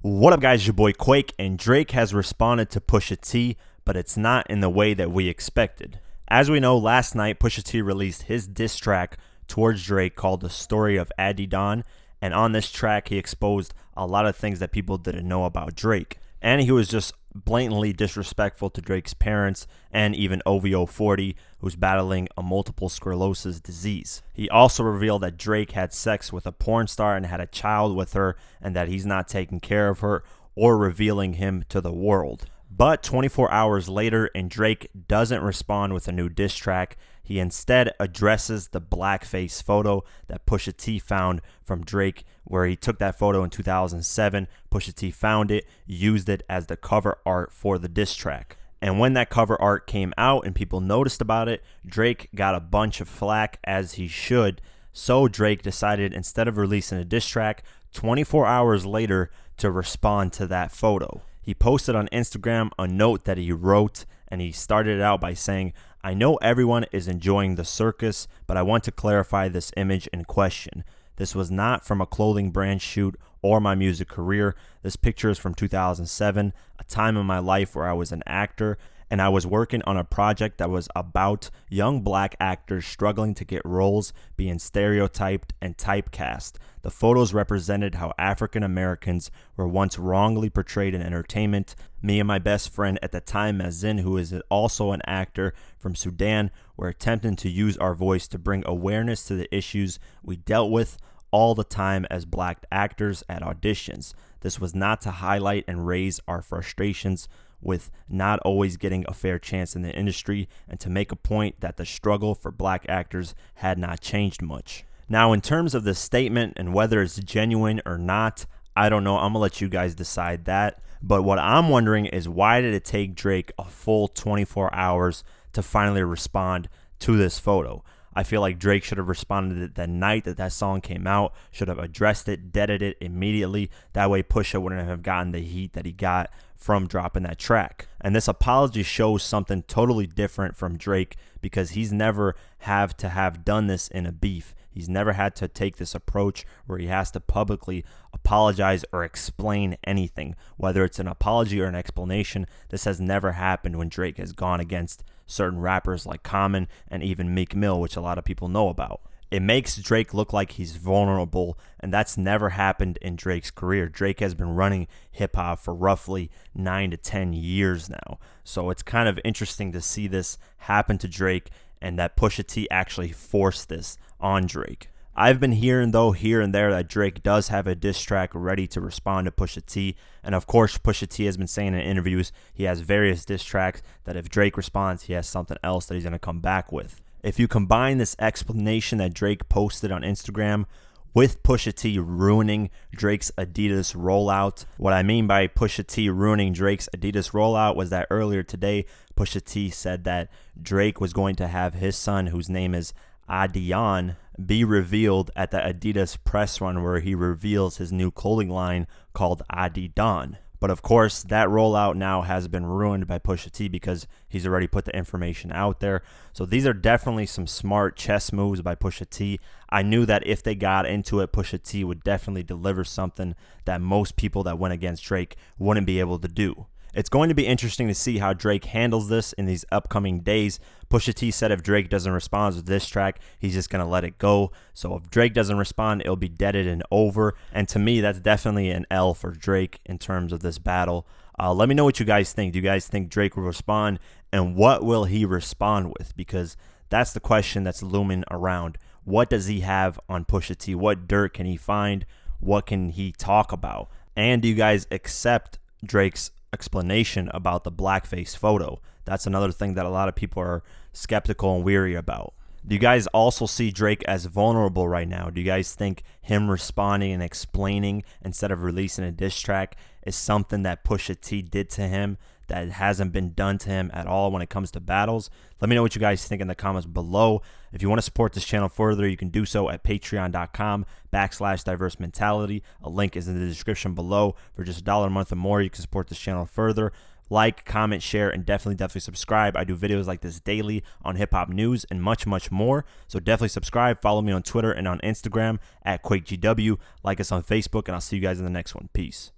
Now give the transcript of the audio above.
What up, guys? It's your boy Quake, and Drake has responded to Pusha T, but it's not in the way that we expected. As we know, last night Pusha T released his diss track towards Drake called The Story of Adidon, and on this track he exposed a lot of things that people didn't know about Drake. And he was just blatantly disrespectful to Drake's parents and even OVO 40, who's battling a multiple sclerosis disease. He also revealed that Drake had sex with a porn star and had a child with her, and that he's not taking care of her or revealing him to the world. But 24 hours later, and Drake doesn't respond with a new diss track. He instead addresses the blackface photo that Pusha T found from Drake, where he took that photo in 2007. Pusha T found it, used it as the cover art for the diss track. And when that cover art came out and people noticed about it, Drake got a bunch of flack, as he should. So Drake decided, instead of releasing a diss track, 24 hours later to respond to that photo. He posted on Instagram a note that he wrote, and he started it out by saying, "I know everyone is enjoying the circus, but I want to clarify this image in question. This was not from a clothing brand shoot or my music career. This picture is from 2007, a time in my life where I was an actor, and I was working on a project that was about young black actors struggling to get roles, being stereotyped and typecast. The photos represented how African Americans were once wrongly portrayed in entertainment. Me and my best friend at the time, Mazin, who is also an actor from Sudan, were attempting to use our voice to bring awareness to the issues we dealt with all the time as black actors at auditions. This was not to highlight and raise our frustrations with not always getting a fair chance in the industry, and to make a point that the struggle for black actors had not changed much." Now, in terms of this statement and whether it's genuine or not, I don't know. I'm going to let you guys decide that. But what I'm wondering is, why did it take Drake a full 24 hours to finally respond to this photo? I feel like Drake should have responded the night that song came out, should have addressed it, deaded it immediately. That way Pusha wouldn't have gotten the heat that he got from dropping that track. And this apology shows something totally different from Drake, because he's never have done this in a beef. He's never had to take this approach where he has to publicly apologize or explain anything, whether it's an apology or an explanation. This has never happened when Drake has gone against certain rappers like Common and even Meek Mill, which a lot of people know about. It makes Drake look like he's vulnerable, and that's never happened in Drake's career. Drake has been running hip-hop for roughly 9 to 10 years now. So it's kind of interesting to see this happen to Drake, and that Pusha T actually forced this on Drake. I've been hearing, though, here and there, that Drake does have a diss track ready to respond to Pusha T. And of course, Pusha T has been saying in interviews he has various diss tracks that if Drake responds, he has something else that he's going to come back with. If you combine this explanation that Drake posted on Instagram with Pusha T ruining Drake's Adidas rollout. What I mean by Pusha T ruining Drake's Adidas rollout was that earlier today, Pusha T said that Drake was going to have his son, whose name is Adidon, be revealed at the Adidas press run, where he reveals his new clothing line called Adidon. But of course, that rollout now has been ruined by Pusha T, because he's already put the information out there. So these are definitely some smart chess moves by Pusha T. I knew that if they got into it, Pusha T would definitely deliver something that most people that went against Drake wouldn't be able to do. It's going to be interesting to see how Drake handles this in these upcoming days. Pusha T said if Drake doesn't respond with this track, he's just going to let it go. So if Drake doesn't respond, it'll be deaded and over. And to me, that's definitely an L for Drake in terms of this battle. Let me know what you guys think. Do you guys think Drake will respond? And what will he respond with? Because that's the question that's looming around. What does he have on Pusha T? What dirt can he find? What can he talk about? And do you guys accept Drake's explanation about the blackface photo? That's another thing that a lot of people are skeptical and weary about. Do you guys also see Drake as vulnerable right now? Do you guys think him responding and explaining instead of releasing a diss track is something that Pusha T did to him that hasn't been done to him at all when it comes to battles? Let me know what you guys think in the comments below. If you want to support this channel further, you can do so at patreon.com/diverse mentality. A link is in the description below. For just $1 a month or more, you can support this channel further. Like, comment, share, and definitely subscribe. I do videos like this daily on hip-hop news and much, much more. So definitely subscribe. Follow me on Twitter and on Instagram at QuakeGW. Like us on Facebook, and I'll see you guys in the next one. Peace.